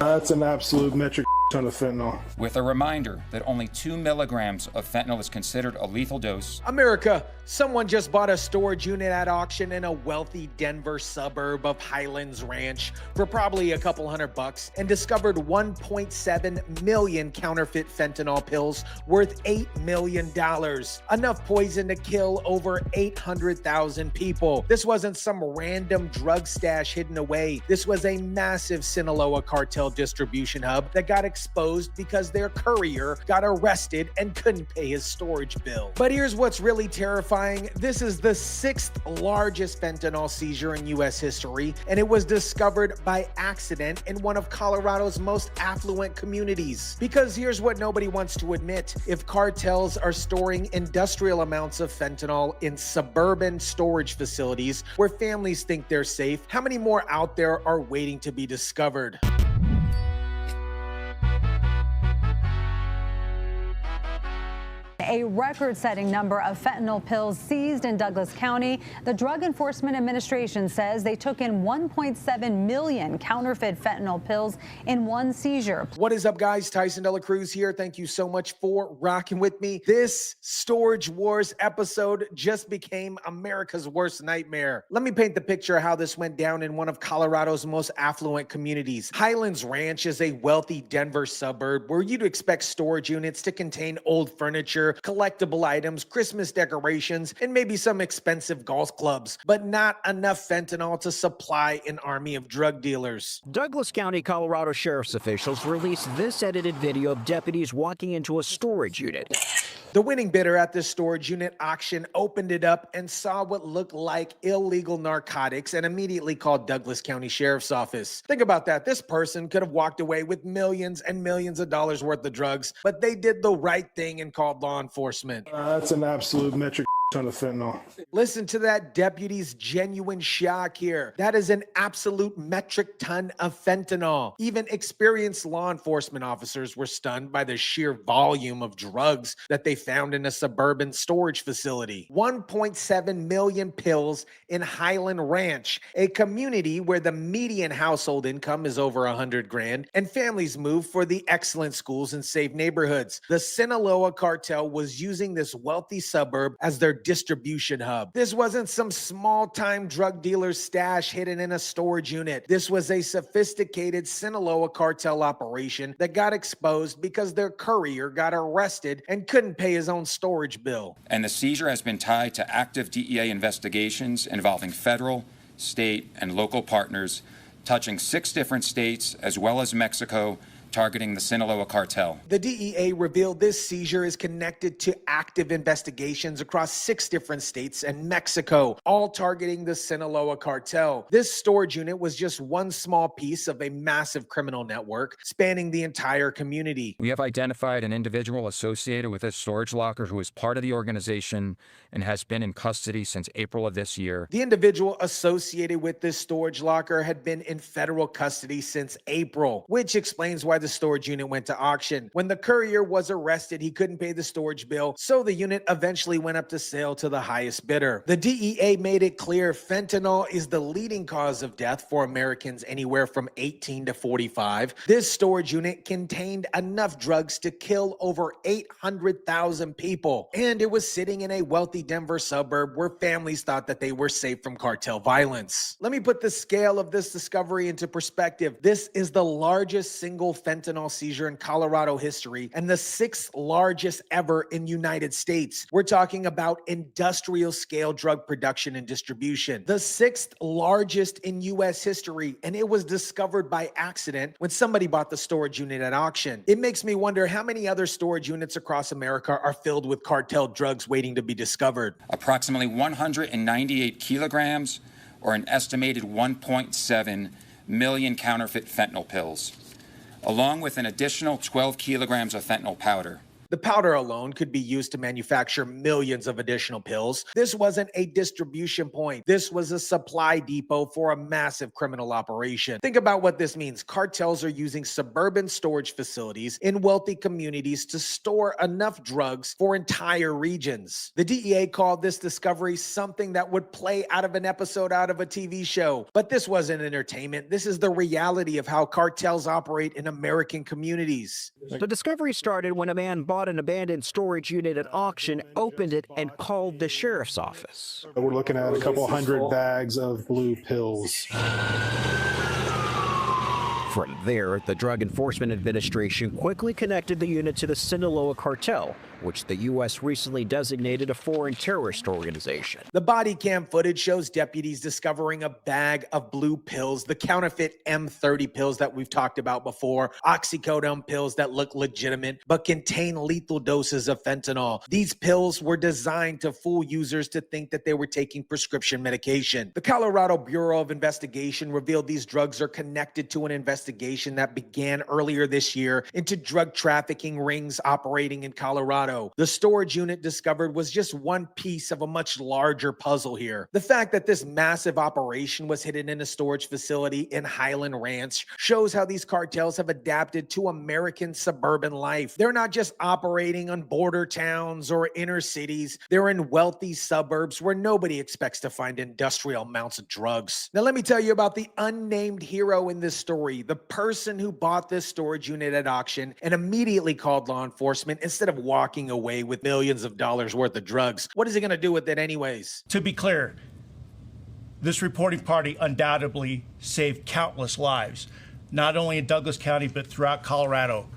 That's an absolute metric ton of fentanyl. With a reminder that only 2 milligrams of fentanyl is considered a lethal dose. America, someone just bought a storage unit at auction in a wealthy Denver suburb of Highlands Ranch for probably a couple $100 and discovered 1.7 million counterfeit fentanyl pills worth $8 million. Enough poison to kill over 800,000 people. This wasn't some random drug stash hidden away. This was a massive Sinaloa Cartel distribution hub that got exposed because their courier got arrested and couldn't pay his storage bill. But here's what's really terrifying. This is the 6th largest fentanyl seizure in U.S. history, and it was discovered by accident in one of Colorado's most affluent communities. Because here's what nobody wants to admit. If cartels are storing industrial amounts of fentanyl in suburban storage facilities where families think they're safe, how many more out there are waiting to be discovered? A record-setting number of fentanyl pills seized in Douglas County. The Drug Enforcement Administration says they took in 1.7 million counterfeit fentanyl pills in one seizure. What is up, guys? TYSON DELACRUZ here. Thank you so much for rocking with me. This Storage Wars episode just became America's worst nightmare. Let me paint the picture of how this went down in one of Colorado's most affluent communities. Highlands Ranch is a wealthy Denver suburb where you'd expect storage units to contain old furniture, collectible items, Christmas decorations, and maybe some expensive golf clubs, but not enough fentanyl to supply an army of drug dealers. Douglas County, Colorado sheriff's officials released this edited video of deputies walking into a storage unit. The winning bidder at this storage unit auction opened it up and saw what looked like illegal narcotics and immediately called Douglas County Sheriff's Office. Think about that. This person could have walked away with millions and millions of dollars worth of drugs, but they did the right thing and called law enforcement. That's an absolute metric ton of fentanyl. Listen to that deputy's genuine shock here. That is an absolute metric ton of fentanyl. Even experienced law enforcement officers were stunned by the sheer volume of drugs that they found in a suburban storage facility. 1.7 million pills in Highland Ranch, a community where the median household income is over 100 grand and families move for the excellent schools and safe neighborhoods. The Sinaloa Cartel was using this wealthy suburb as their distribution hub. This wasn't some small-time drug dealer's stash hidden in a storage unit. This was a sophisticated Sinaloa Cartel operation that got exposed because their courier got arrested and couldn't pay his own storage bill. And the seizure has been tied to active DEA investigations involving federal, state, and local partners, touching 6 different states as well as Mexico, targeting the Sinaloa Cartel. The DEA revealed this seizure is connected to active investigations across 6 different states and Mexico, all targeting the Sinaloa Cartel. This storage unit was just one small piece of a massive criminal network spanning the entire community. We have identified an individual associated with this storage locker who is part of the organization and has been in custody since April of this year. The individual associated with this storage locker had been in federal custody since April, which explains why the storage unit went to auction. When the courier was arrested, he couldn't pay the storage bill, so the unit eventually went up to sale to the highest bidder. The DEA made it clear fentanyl is the leading cause of death for Americans anywhere from 18 to 45. This storage unit contained enough drugs to kill over 800,000 people, and it was sitting in a wealthy Denver suburb where families thought that they were safe from cartel violence. Let me put the scale of this discovery into perspective. This is the largest single fentanyl seizure in Colorado history and the 6th largest ever in United States. We're talking about industrial scale drug production and distribution. The 6th largest in U.S. history, and it was discovered by accident when somebody bought the storage unit at auction. It makes me wonder how many other storage units across America are filled with cartel drugs waiting to be discovered. Approximately 198 kilograms, or an estimated 1.7 million counterfeit fentanyl pills, along with an additional 12 kilograms of fentanyl powder. The powder alone could be used to manufacture millions of additional pills. This wasn't a distribution point. This was a supply depot for a massive criminal operation. Think about what this means. Cartels are using suburban storage facilities in wealthy communities to store enough drugs for entire regions. The DEA called this discovery something that would play out of an episode out of a TV show. But this wasn't entertainment. This is the reality of how cartels operate in American communities. The discovery started when a man bought an abandoned storage unit at auction, opened it, and called the sheriff's office. We're looking at a couple hundred bags of blue pills. From there, the Drug Enforcement Administration quickly connected the unit to the Sinaloa Cartel, which the U.S. recently designated a foreign terrorist organization. The body cam footage shows deputies discovering a bag of blue pills, the counterfeit M30 pills that we've talked about before, oxycodone pills that look legitimate but contain lethal doses of fentanyl. These pills were designed to fool users to think that they were taking prescription medication. The Colorado Bureau of Investigation revealed these drugs are connected to an investigation that began earlier this year into drug trafficking rings operating in Colorado. The storage unit discovered was just one piece of a much larger puzzle here. The fact that this massive operation was hidden in a storage facility in Highlands Ranch shows how these cartels have adapted to American suburban life. They're not just operating on border towns or inner cities. They're in wealthy suburbs where nobody expects to find industrial amounts of drugs. Now, let me tell you about the unnamed hero in this story, the person who bought this storage unit at auction and immediately called law enforcement instead of walking away with millions of dollars worth of drugs. What is he going to do with it anyways? To be clear, this reporting party undoubtedly saved countless lives, not only in Douglas County, but throughout Colorado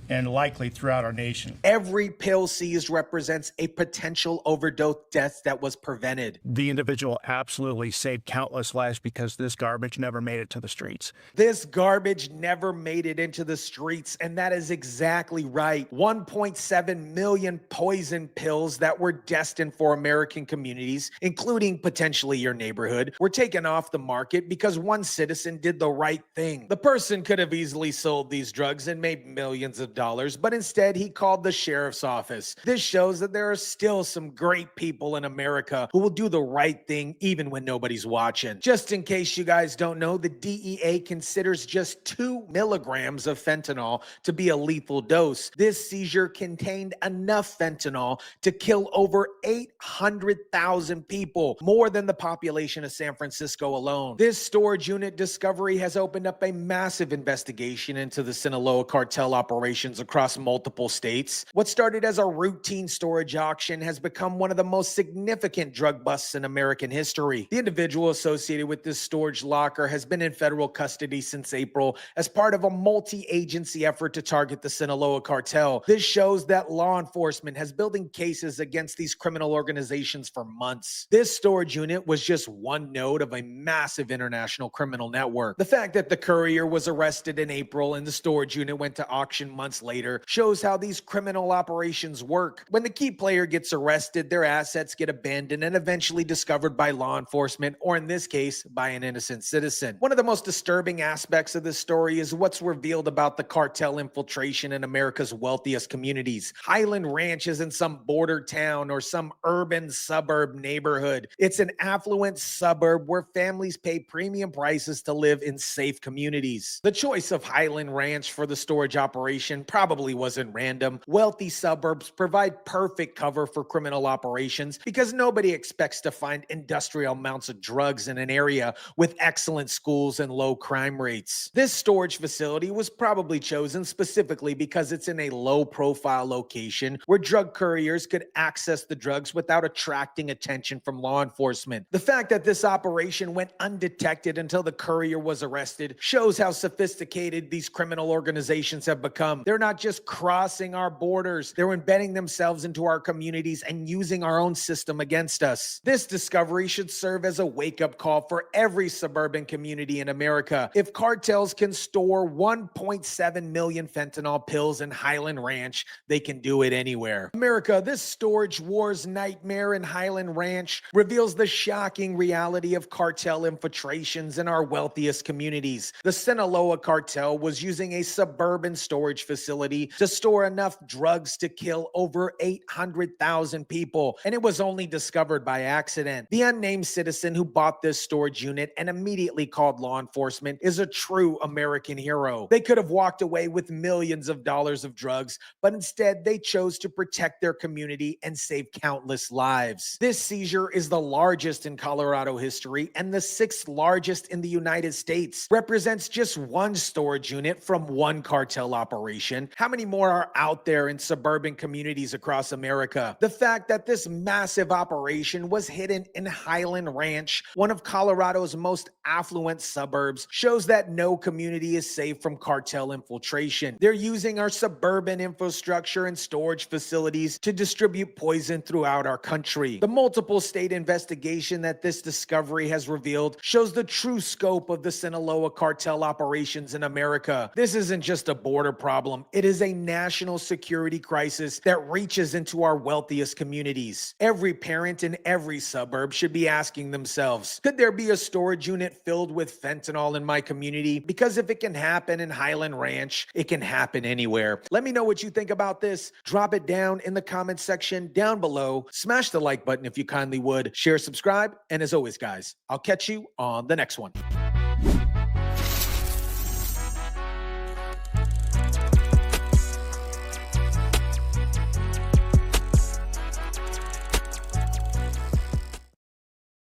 and likely throughout our nation. Every pill seized represents a potential overdose death that was prevented. The individual absolutely saved countless lives because this garbage never made it to the streets. This garbage never made it into the streets, and that is exactly right. 1.7 million poison pills that were destined for American communities, including potentially your neighborhood, were taken off the market because one citizen did the right thing. The person could have easily sold these drugs and made millions of dollars, but instead he called the sheriff's office. This shows that there are still some great people in America who will do the right thing even when nobody's watching. Just in case you guys don't know, the DEA considers just 2 milligrams of fentanyl to be a lethal dose. This seizure contained enough fentanyl to kill over 800,000 people, more than the population of San Francisco alone. This storage unit discovery has opened up a massive investigation into the Sinaloa Cartel operation across multiple states. What started as a routine storage auction has become one of the most significant drug busts in American history. The individual associated with this storage locker has been in federal custody since April as part of a multi-agency effort to target the Sinaloa Cartel. This shows that law enforcement has building cases against these criminal organizations for months. This storage unit was just one node of a massive international criminal network. The fact that the courier was arrested in April and the storage unit went to auction months later shows how these criminal operations work. When the key player gets arrested, their assets get abandoned and eventually discovered by law enforcement, or in this case, by an innocent citizen. One of the most disturbing aspects of this story is what's revealed about the cartel infiltration in America's wealthiest communities. Highlands Ranch isn't some border town or some urban suburb neighborhood. It's an affluent suburb where families pay premium prices to live in safe communities. The choice of Highlands Ranch for the storage operation probably wasn't random. Wealthy suburbs provide perfect cover for criminal operations because nobody expects to find industrial amounts of drugs in an area with excellent schools and low crime rates. This storage facility was probably chosen specifically because it's in a low-profile location where drug couriers could access the drugs without attracting attention from law enforcement. The fact that this operation went undetected until the courier was arrested shows how sophisticated these criminal organizations have become. They're not just crossing our borders, they're embedding themselves into our communities and using our own system against us. This discovery should serve as a wake-up call for every suburban community in America. If cartels can store 1.7 million fentanyl pills in Highlands Ranch, they can do it anywhere. America, this storage wars nightmare in Highlands Ranch reveals the shocking reality of cartel infiltrations in our wealthiest communities. The Sinaloa Cartel was using a suburban storage facility facility to store enough drugs to kill over 800,000 people, and it was only discovered by accident. The unnamed citizen who bought this storage unit and immediately called law enforcement is a true American hero. They could have walked away with millions of dollars of drugs, but instead they chose to protect their community and save countless lives. This seizure is the largest in Colorado history and the 6th largest in the United States. Represents just one storage unit from one cartel operation. How many more are out there in suburban communities across America? The fact that this massive operation was hidden in Highlands Ranch, one of Colorado's most affluent suburbs, shows that no community is safe from cartel infiltration. They're using our suburban infrastructure and storage facilities to distribute poison throughout our country. The multiple state investigation that this discovery has revealed shows the true scope of the Sinaloa Cartel operations in America. This isn't just a border problem. It is a national security crisis that reaches into our wealthiest communities. Every parent in every suburb should be asking themselves, could there be a storage unit filled with fentanyl in my community? Because if it can happen in Highlands Ranch, it can happen anywhere. Let me know what you think about this. Drop it down in the comments section down below. Smash the like button if you kindly would. Share, subscribe, and as always, guys, I'll catch you on the next one.